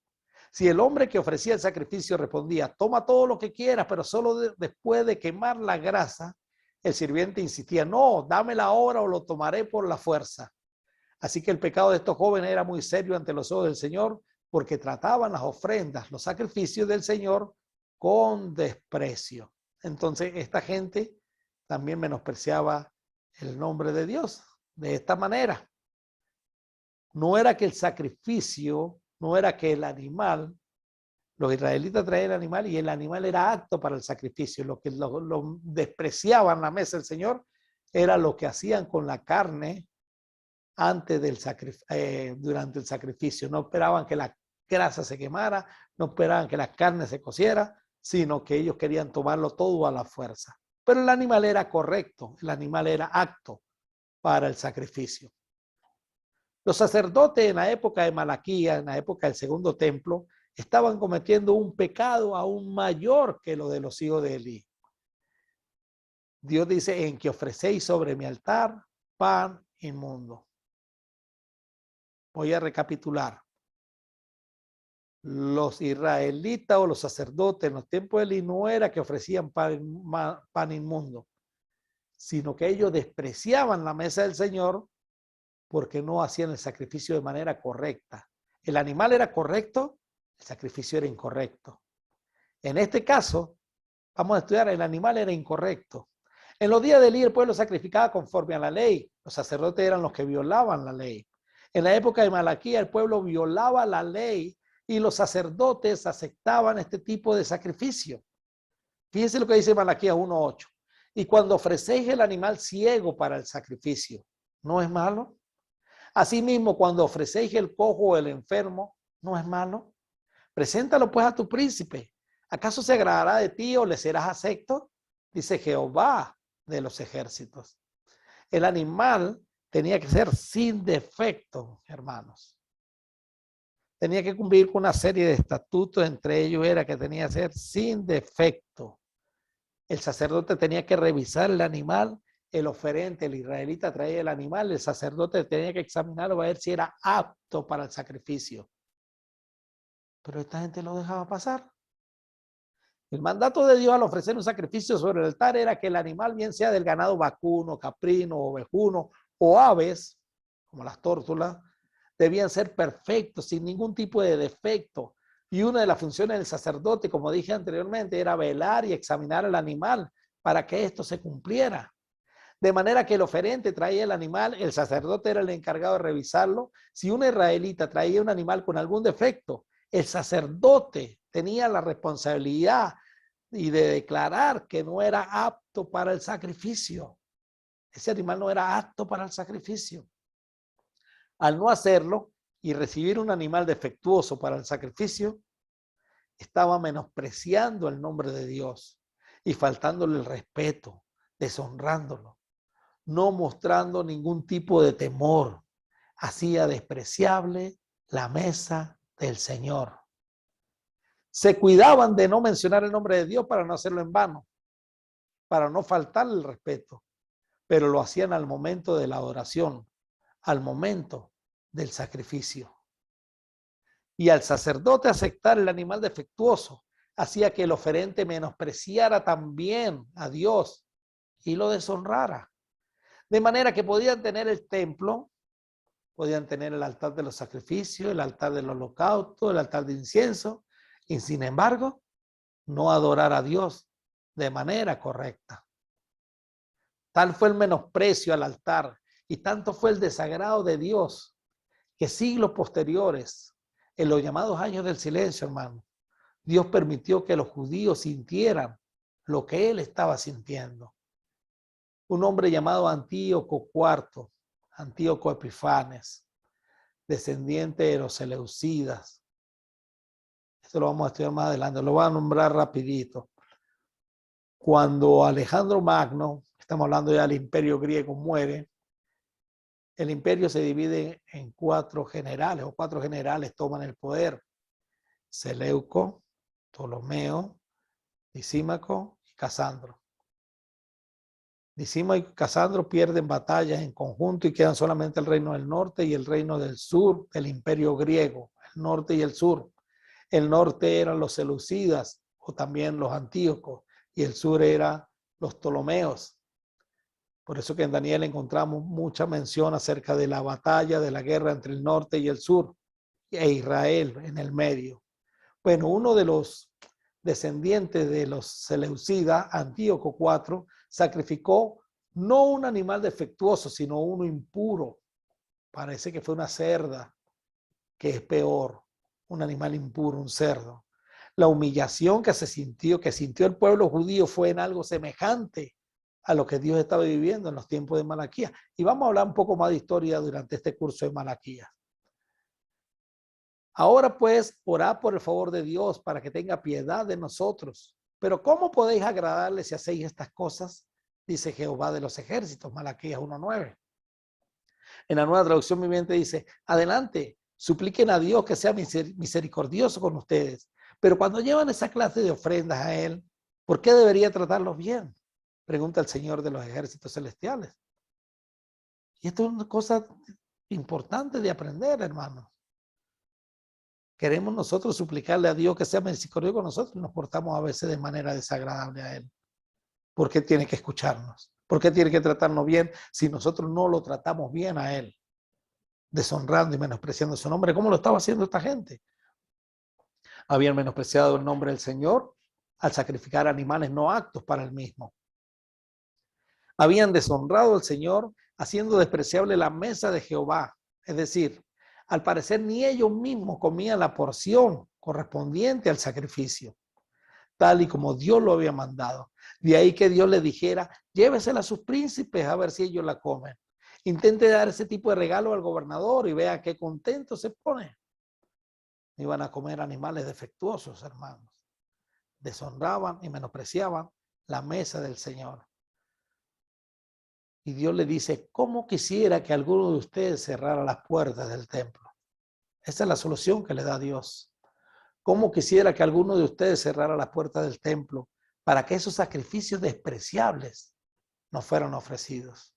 A: Si el hombre que ofrecía el sacrificio respondía, toma todo lo que quieras, pero solo después de quemar la grasa, el sirviente insistía, no, dámela ahora o lo tomaré por la fuerza. Así que el pecado de estos jóvenes era muy serio ante los ojos del Señor, porque trataban las ofrendas, los sacrificios del Señor con desprecio. Entonces, esta gente también menospreciaba el nombre de Dios de esta manera. No era que el sacrificio, no era que el animal, los israelitas traían el animal y el animal era apto para el sacrificio. Lo que lo despreciaban la mesa del Señor era lo que hacían con la carne antes del durante el sacrificio. No esperaban que la grasa se quemara, no esperaban que la carne se cociera, sino que ellos querían tomarlo todo a la fuerza. Pero el animal era correcto, el animal era apto para el sacrificio. Los sacerdotes en la época de Malaquías, en la época del segundo templo, estaban cometiendo un pecado aún mayor que lo de los hijos de Elí. Dios dice, en que ofrecéis sobre mi altar pan inmundo. Voy a recapitular. Los israelitas o los sacerdotes en los tiempos de Elí no era que ofrecían pan inmundo, sino que ellos despreciaban la mesa del Señor porque no hacían el sacrificio de manera correcta. El animal era correcto, el sacrificio era incorrecto. En este caso, vamos a estudiar, el animal era incorrecto. En los días de Elí el pueblo sacrificaba conforme a la ley. Los sacerdotes eran los que violaban la ley. En la época de Malaquías el pueblo violaba la ley y los sacerdotes aceptaban este tipo de sacrificio. Fíjense lo que dice Malaquías 1:8. Y cuando ofrecéis el animal ciego para el sacrificio, ¿no es malo? Asimismo, cuando ofrecéis el cojo o el enfermo, ¿no es malo? Preséntalo pues a tu príncipe. ¿Acaso se agradará de ti o le serás acepto? Dice Jehová de los ejércitos. El animal tenía que ser sin defecto, hermanos. Tenía que cumplir con una serie de estatutos, entre ellos era que tenía que ser sin defecto. El sacerdote tenía que revisar el animal, el oferente, el israelita traía el animal, el sacerdote tenía que examinarlo para ver si era apto para el sacrificio. Pero esta gente lo dejaba pasar. El mandato de Dios al ofrecer un sacrificio sobre el altar era que el animal, bien sea del ganado vacuno, caprino, ovejuno o aves, como las tórtolas, debían ser perfectos, sin ningún tipo de defecto. Y una de las funciones del sacerdote, como dije anteriormente, era velar y examinar el animal para que esto se cumpliera. De manera que el oferente traía el animal, el sacerdote era el encargado de revisarlo. Si un israelita traía un animal con algún defecto, el sacerdote tenía la responsabilidad y de declarar que no era apto para el sacrificio. Ese animal no era apto para el sacrificio. Al no hacerlo y recibir un animal defectuoso para el sacrificio, estaba menospreciando el nombre de Dios y faltándole el respeto, deshonrándolo, no mostrando ningún tipo de temor. Hacía despreciable la mesa del Señor. Se cuidaban de no mencionar el nombre de Dios para no hacerlo en vano, para no faltarle el respeto, pero lo hacían al momento de la adoración, al momento del sacrificio. Y al sacerdote aceptar el animal defectuoso, hacía que el oferente menospreciara también a Dios y lo deshonrara. De manera que podían tener el templo, podían tener el altar de los sacrificios, el altar del holocausto, el altar de incienso, y sin embargo, no adorar a Dios de manera correcta. Tal fue el menosprecio al altar y tanto fue el desagrado de Dios que siglos posteriores, en los llamados años del silencio, hermano, Dios permitió que los judíos sintieran lo que él estaba sintiendo. Un hombre llamado Antíoco IV, Antíoco Epifanes, descendiente de los seleucidas. Esto lo vamos a estudiar más adelante, lo voy a nombrar rapidito. Cuando Alejandro Magno, estamos hablando ya del imperio griego, muere, el imperio se divide en cuatro generales toman el poder. Seleuco, Ptolomeo, Lisímaco y Casandro. Lisímaco y Casandro pierden batallas en conjunto y quedan solamente el reino del norte y el reino del sur del imperio griego, el norte y el sur. El norte eran los seleucidas o también los antíocos y el sur eran los ptolomeos. Por eso que en Daniel encontramos mucha mención acerca de la batalla, de la guerra entre el norte y el sur, e Israel en el medio. Bueno, uno de los descendientes de los seleucidas, Antíoco IV, sacrificó no un animal defectuoso, sino uno impuro. Parece que fue una cerda, que es peor, un animal impuro, un cerdo. La humillación que sintió el pueblo judío fue en algo semejante a lo que Dios estaba viviendo en los tiempos de Malaquías. Y vamos a hablar un poco más de historia durante este curso de Malaquías. Ahora pues, orad por el favor de Dios para que tenga piedad de nosotros. Pero ¿cómo podéis agradarle si hacéis estas cosas? Dice Jehová de los ejércitos, Malaquías 1:9. En la Nueva Traducción Viviente dice, adelante, supliquen a Dios que sea misericordioso con ustedes. Pero cuando llevan esa clase de ofrendas a Él, ¿por qué debería tratarlos bien? Pregunta el Señor de los ejércitos celestiales. Y esto es una cosa importante de aprender, hermanos. Queremos nosotros suplicarle a Dios que sea misericordioso con nosotros y nos portamos a veces de manera desagradable a Él. ¿Por qué tiene que escucharnos? ¿Por qué tiene que tratarnos bien si nosotros no lo tratamos bien a Él? Deshonrando y menospreciando su nombre. ¿Cómo lo estaba haciendo esta gente? Habían menospreciado el nombre del Señor al sacrificar animales no aptos para el mismo. Habían deshonrado al Señor haciendo despreciable la mesa de Jehová. Es decir, al parecer ni ellos mismos comían la porción correspondiente al sacrificio, tal y como Dios lo había mandado. De ahí que Dios le dijera, llévesela a sus príncipes a ver si ellos la comen. Intente dar ese tipo de regalo al gobernador y vea qué contento se pone. Iban a comer animales defectuosos, hermanos. Deshonraban y menospreciaban la mesa del Señor. Y Dios le dice, ¿cómo quisiera que alguno de ustedes cerrara las puertas del templo? Esa es la solución que le da Dios. ¿Cómo quisiera que alguno de ustedes cerrara las puertas del templo para que esos sacrificios despreciables no fueran ofrecidos?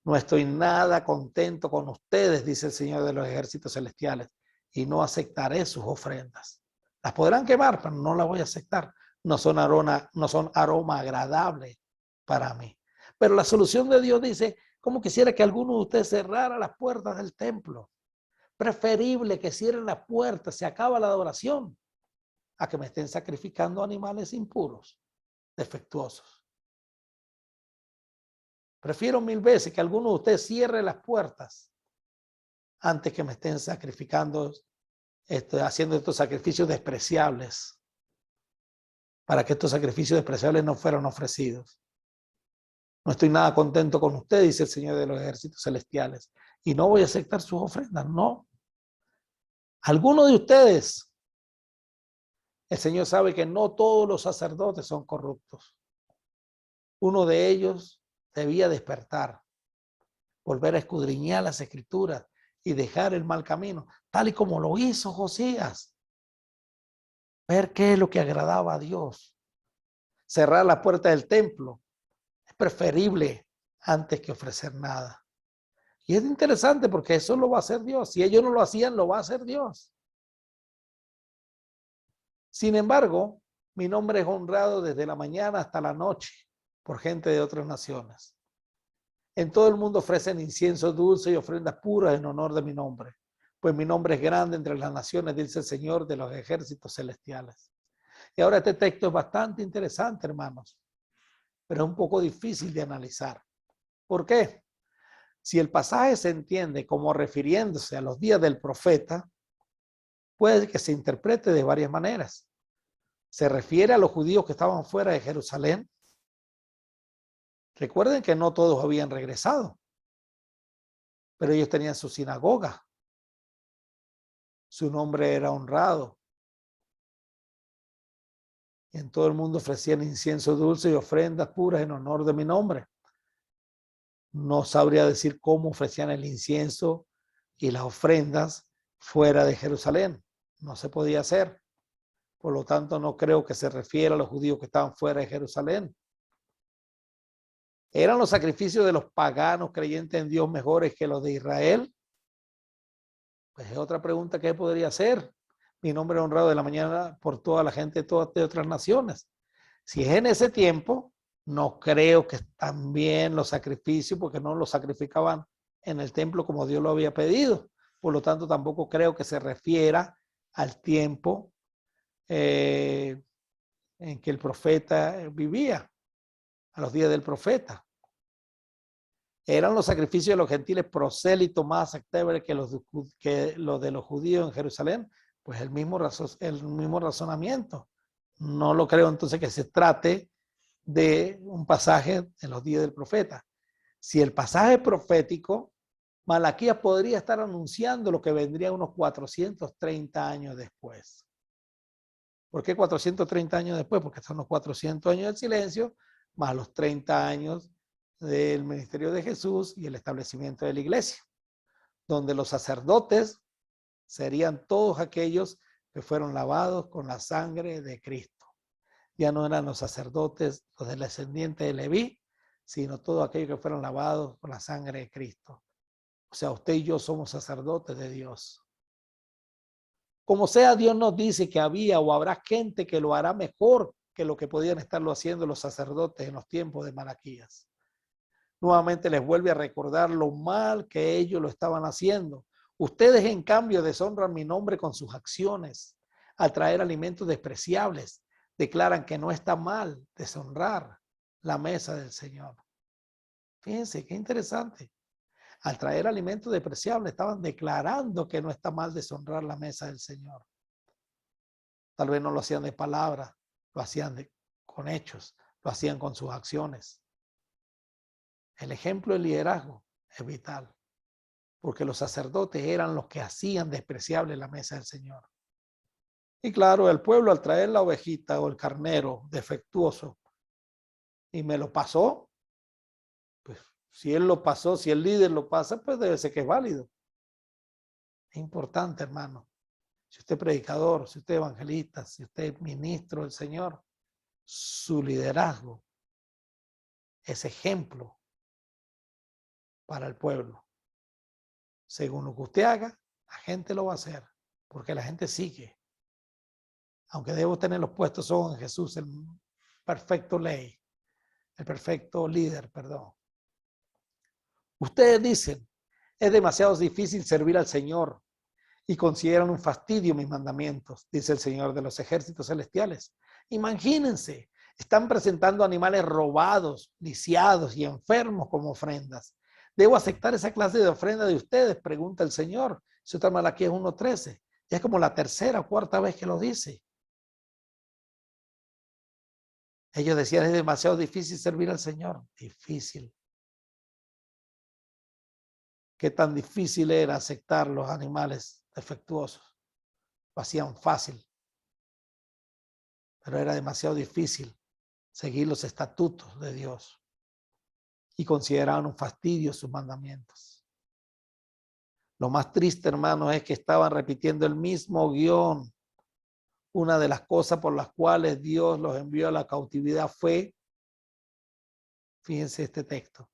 A: No estoy nada contento con ustedes, dice el Señor de los ejércitos celestiales, y no aceptaré sus ofrendas. Las podrán quemar, pero no las voy a aceptar. No son aroma agradable para mí. Pero la solución de Dios dice, ¿cómo quisiera que alguno de ustedes cerrara las puertas del templo? Preferible que cierren las puertas, se acaba la adoración, a que me estén sacrificando animales impuros, defectuosos. Prefiero 1000 veces que alguno de ustedes cierre las puertas antes que me estén sacrificando, haciendo estos sacrificios despreciables, para que estos sacrificios despreciables no fueran ofrecidos. No estoy nada contento con usted, dice el Señor de los ejércitos celestiales, y no voy a aceptar sus ofrendas, no. Algunos de ustedes, el Señor sabe que no todos los sacerdotes son corruptos. Uno de ellos debía despertar, volver a escudriñar las escrituras y dejar el mal camino, tal y como lo hizo Josías. Ver qué es lo que agradaba a Dios. Cerrar la puerta del templo es preferible antes que ofrecer nada. Y es interesante porque eso lo va a hacer Dios. Si ellos no lo hacían, lo va a hacer Dios. Sin embargo, mi nombre es honrado desde la mañana hasta la noche por gente de otras naciones. En todo el mundo ofrecen incienso dulce y ofrendas puras en honor de mi nombre, pues mi nombre es grande entre las naciones, dice el Señor de los ejércitos celestiales. Y ahora este texto es bastante interesante, hermanos, pero es un poco difícil de analizar. ¿Por qué? Si el pasaje se entiende como refiriéndose a los días del profeta, puede que se interprete de varias maneras. Se refiere a los judíos que estaban fuera de Jerusalén. Recuerden que no todos habían regresado, pero ellos tenían su sinagoga. Su nombre era honrado. Y en todo el mundo ofrecían incienso dulce y ofrendas puras en honor de mi nombre. No sabría decir cómo ofrecían el incienso y las ofrendas fuera de Jerusalén. No se podía hacer. Por lo tanto, no creo que se refiera a los judíos que estaban fuera de Jerusalén. ¿Eran los sacrificios de los paganos creyentes en Dios mejores que los de Israel? Pues es otra pregunta que podría hacer. Mi nombre es honrado de la mañana por toda la gente de todas de otras naciones. Si es en ese tiempo, no creo que están bien los sacrificios porque no los sacrificaban en el templo como Dios lo había pedido. Por lo tanto, tampoco creo que se refiera al tiempo en que el profeta vivía, a los días del profeta. ¿Eran los sacrificios de los gentiles prosélitos más aceptables que los de los judíos en Jerusalén? Pues el mismo razonamiento. No lo creo entonces que se trate de un pasaje en los días del profeta. Si el pasaje es profético, Malaquías podría estar anunciando lo que vendría unos 430 años después. ¿Por qué 430 años después? Porque son los 400 años del silencio, más los 30 años del ministerio de Jesús y el establecimiento de la iglesia, donde los sacerdotes serían todos aquellos que fueron lavados con la sangre de Cristo. Ya no eran los sacerdotes, los descendientes de Leví, sino todos aquellos que fueron lavados con la sangre de Cristo. O sea, usted y yo somos sacerdotes de Dios. Como sea, Dios nos dice que había o habrá gente que lo hará mejor que lo que podían estarlo haciendo los sacerdotes en los tiempos de Malaquías. Nuevamente les vuelve a recordar lo mal que ellos lo estaban haciendo. Ustedes, en cambio, deshonran mi nombre con sus acciones. Al traer alimentos despreciables, declaran que no está mal deshonrar la mesa del Señor. Fíjense, qué interesante. Al traer alimentos despreciables, estaban declarando que no está mal deshonrar la mesa del Señor. Tal vez no lo hacían de palabras, lo hacían con hechos, lo hacían con sus acciones. El ejemplo del liderazgo es vital, porque los sacerdotes eran los que hacían despreciable la mesa del Señor. Y claro, el pueblo, al traer la ovejita o el carnero defectuoso y me lo pasó, pues si él lo pasó, si el líder lo pasa, pues debe ser que es válido. Es importante, hermano. Si usted es predicador, si usted es evangelista, si usted es ministro del Señor, su liderazgo es ejemplo para el pueblo. Según lo que usted haga, la gente lo va a hacer, porque la gente sigue. Aunque debo tener los puestos son en Jesús, el perfecto ley, el perfecto líder, perdón. Ustedes dicen, es demasiado difícil servir al Señor y consideran un fastidio mis mandamientos, dice el Señor de los ejércitos celestiales. Imagínense, están presentando animales robados, lisiados y enfermos como ofrendas. ¿Debo aceptar esa clase de ofrenda de ustedes? Pregunta el Señor. Si está Malaquías 1:13. Ya es como la tercera o cuarta vez que lo dice. Ellos decían, es demasiado difícil servir al Señor. Difícil. ¿Qué tan difícil era aceptar los animales defectuosos? Lo hacían fácil. Pero era demasiado difícil seguir los estatutos de Dios. Y consideraban un fastidio sus mandamientos. Lo más triste, hermanos, es que estaban repitiendo el mismo guión. Una de las cosas por las cuales Dios los envió a la cautividad fue, fíjense este texto,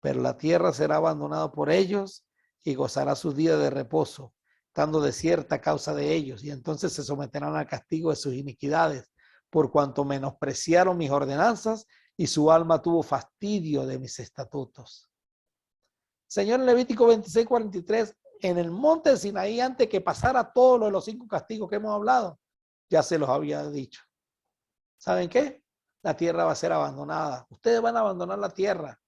A: pero la tierra será abandonada por ellos y gozará sus días de reposo, estando desierta a causa de ellos, y entonces se someterán al castigo de sus iniquidades, por cuanto menospreciaron mis ordenanzas y su alma tuvo fastidio de mis estatutos. Señor, en Levítico 26:43, en el monte de Sinaí, antes que pasara todo lo de los 5 castigos que hemos hablado, ya se los había dicho. ¿Saben qué? La tierra va a ser abandonada. Ustedes van a abandonar la tierra.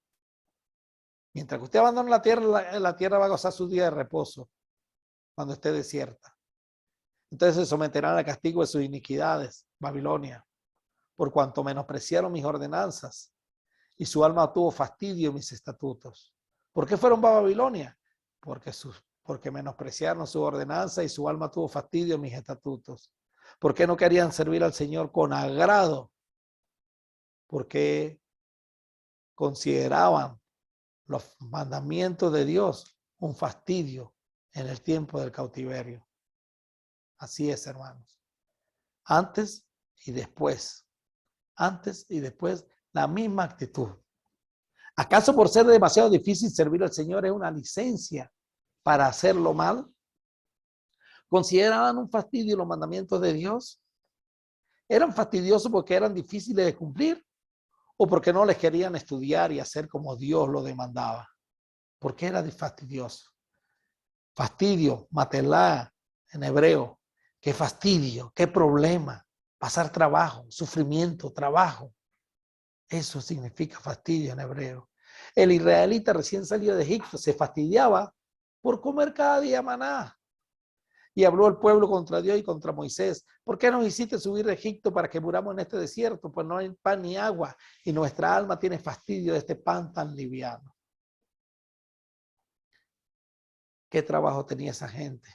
A: Mientras que usted abandone la tierra va a gozar su día de reposo cuando esté desierta. Entonces se someterán al castigo de sus iniquidades, Babilonia, por cuanto menospreciaron mis ordenanzas y su alma tuvo fastidio en mis estatutos. ¿Por qué fueron para Babilonia? Porque menospreciaron su ordenanza y su alma tuvo fastidio en mis estatutos. ¿Por qué no querían servir al Señor con agrado? Porque consideraban los mandamientos de Dios un fastidio en el tiempo del cautiverio. Así es, hermanos. Antes y después. Antes y después, la misma actitud. ¿Acaso por ser demasiado difícil servir al Señor es una licencia para hacerlo mal? ¿Consideraban un fastidio los mandamientos de Dios? ¿Eran fastidiosos porque eran difíciles de cumplir? ¿O porque no les querían estudiar y hacer como Dios lo demandaba? ¿Por qué era fastidioso? Fastidio, matelá en hebreo. Qué fastidio, qué problema. Pasar trabajo, sufrimiento, trabajo. Eso significa fastidio en hebreo. El israelita recién salido de Egipto se fastidiaba por comer cada día maná. Y habló el pueblo contra Dios y contra Moisés. ¿Por qué nos hiciste subir de Egipto para que muramos en este desierto? Pues no hay pan ni agua y nuestra alma tiene fastidio de este pan tan liviano. ¿Qué trabajo tenía esa gente?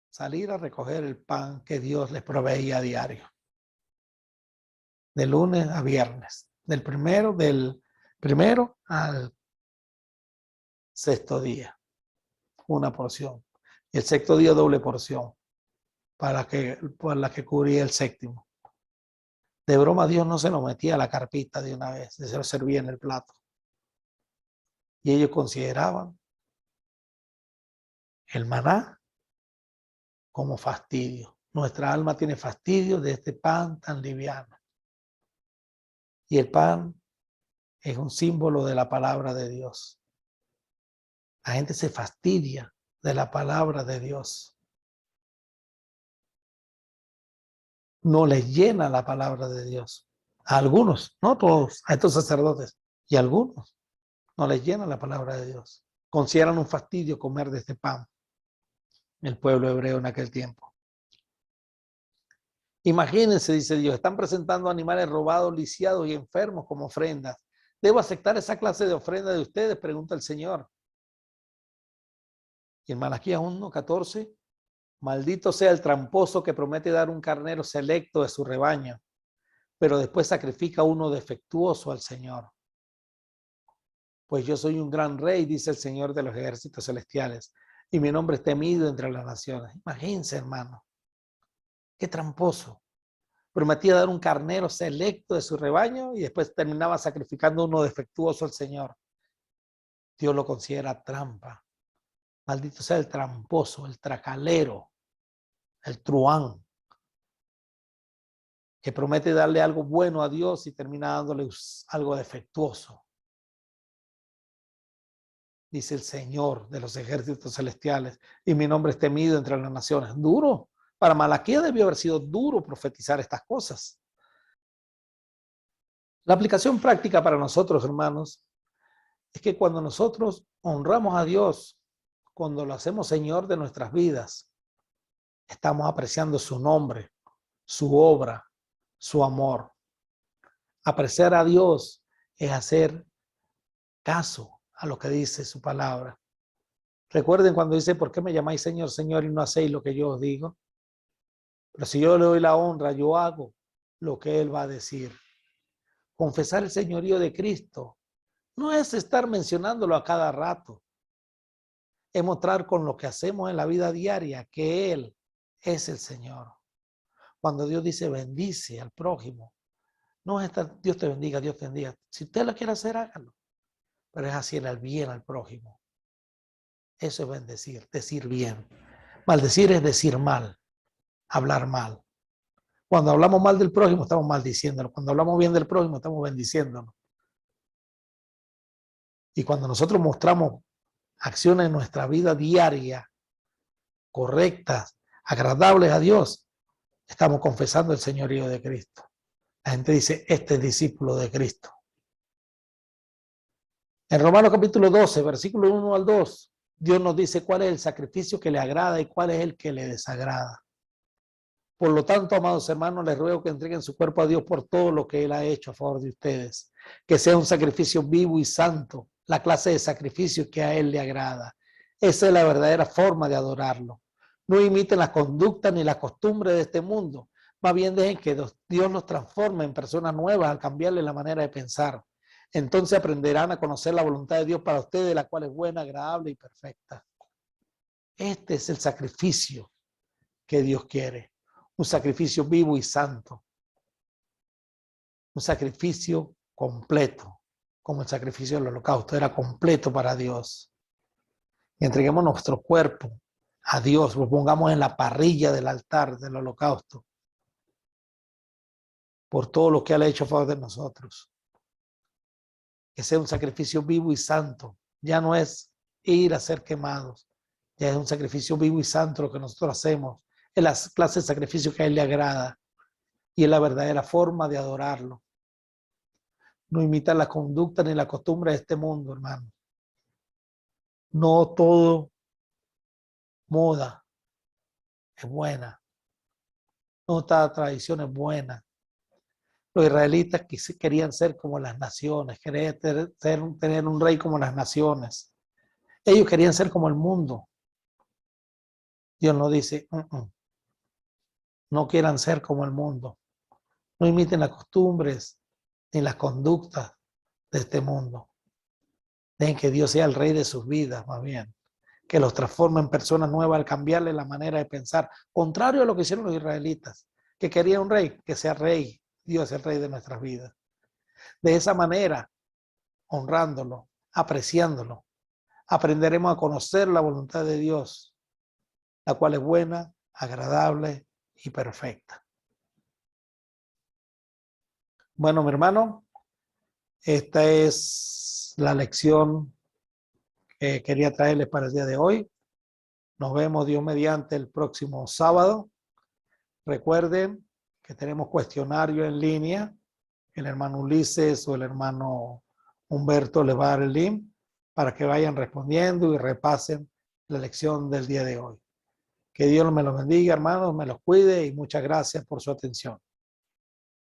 A: Salir a recoger el pan que Dios les proveía a diario. De lunes a viernes. Del primero al sexto día. Una porción. Y el sexto día doble porción. Para la que cubría el séptimo. De broma, Dios no se lo metía a la carpita de una vez, se lo servía en el plato. Y ellos consideraban el maná como fastidio. Nuestra alma tiene fastidio de este pan tan liviano. Y el pan es un símbolo de la palabra de Dios. La gente se fastidia de la palabra de Dios. No les llena la palabra de Dios. A algunos, no todos, a estos sacerdotes. Y a algunos no les llena la palabra de Dios. Consideran un fastidio comer de este pan. El pueblo hebreo en aquel tiempo. Imagínense, dice Dios, están presentando animales robados, lisiados y enfermos como ofrendas. ¿Debo aceptar esa clase de ofrenda de ustedes? Pregunta el Señor. Y en Malaquías 1:14, maldito sea el tramposo que promete dar un carnero selecto de su rebaño, pero después sacrifica uno defectuoso al Señor. Pues yo soy un gran rey, dice el Señor de los ejércitos celestiales, y mi nombre es temido entre las naciones. Imagínense, hermano, qué tramposo. Prometía dar un carnero selecto de su rebaño y después terminaba sacrificando uno defectuoso al Señor. Dios lo considera trampa. Maldito sea el tramposo, el tracalero, el truán, que promete darle algo bueno a Dios y termina dándole algo defectuoso. Dice el Señor de los ejércitos celestiales, y mi nombre es temido entre las naciones. Duro. Para Malaquías debió haber sido duro profetizar estas cosas. La aplicación práctica para nosotros, hermanos, es que cuando nosotros honramos a Dios, cuando lo hacemos Señor de nuestras vidas, estamos apreciando su nombre, su obra, su amor. Apreciar a Dios es hacer caso a lo que dice su palabra. Recuerden cuando dice, ¿por qué me llamáis Señor, Señor y no hacéis lo que yo os digo? Pero si yo le doy la honra, yo hago lo que Él va a decir. Confesar el señorío de Cristo no es estar mencionándolo a cada rato. Es mostrar con lo que hacemos en la vida diaria que Él es el Señor. Cuando Dios dice bendice al prójimo, no es estar Dios te bendiga, Dios te bendiga. Si usted lo quiere hacer, hágalo. Pero es hacer el bien al prójimo. Eso es bendecir, decir bien. Maldecir es decir mal, hablar mal. Cuando hablamos mal del prójimo, estamos maldiciéndolo. Cuando hablamos bien del prójimo, estamos bendiciéndolo. Y cuando nosotros mostramos acciones en nuestra vida diaria, correctas, agradables a Dios, estamos confesando el señorío de Cristo. La gente dice, este es discípulo de Cristo. En Romanos capítulo 12, versículo 1 al 2, Dios nos dice cuál es el sacrificio que le agrada y cuál es el que le desagrada. Por lo tanto, amados hermanos, les ruego que entreguen su cuerpo a Dios por todo lo que Él ha hecho a favor de ustedes. Que sea un sacrificio vivo y santo, la clase de sacrificio que a Él le agrada. Esa es la verdadera forma de adorarlo. No imiten las conductas ni las costumbres de este mundo. Más bien dejen que Dios los transforme en personas nuevas al cambiarle la manera de pensar. Entonces aprenderán a conocer la voluntad de Dios para ustedes, la cual es buena, agradable y perfecta. Este es el sacrificio que Dios quiere. Un sacrificio vivo y santo. Un sacrificio completo, como el sacrificio del holocausto. Era completo para Dios. Y entreguemos nuestro cuerpo a Dios, lo pongamos en la parrilla del altar del holocausto. Por todo lo que Él ha hecho a favor de nosotros. Que sea un sacrificio vivo y santo. Ya no es ir a ser quemados. Ya es un sacrificio vivo y santo lo que nosotros hacemos. Es la clase de sacrificio que a Él le agrada. Y es la verdadera forma de adorarlo. No imitar la conducta ni la costumbre de este mundo, hermano. No todo moda es buena. Nuestra tradición es buena. Los israelitas querían ser como las naciones, querían tener un rey como las naciones. Ellos querían ser como el mundo. Dios nos dice, no quieran ser como el mundo. No imiten las costumbres ni las conductas de este mundo. Dejen que Dios sea el rey de sus vidas, más bien. Que los transforme en personas nuevas al cambiarle la manera de pensar. Contrario a lo que hicieron los israelitas, que querían un rey, que sea rey. Dios es el rey de nuestras vidas. De esa manera, honrándolo, apreciándolo, aprenderemos a conocer la voluntad de Dios, la cual es buena, agradable y perfecta. Bueno, mi hermano, esta es la lección que quería traerles para el día de hoy. Nos vemos Dios mediante el próximo sábado. Recuerden que tenemos cuestionario en línea. El hermano Ulises o el hermano Humberto les va a dar el link para que vayan respondiendo y repasen la lección del día de hoy. Que Dios me los bendiga, hermanos, me los cuide y muchas gracias por su atención.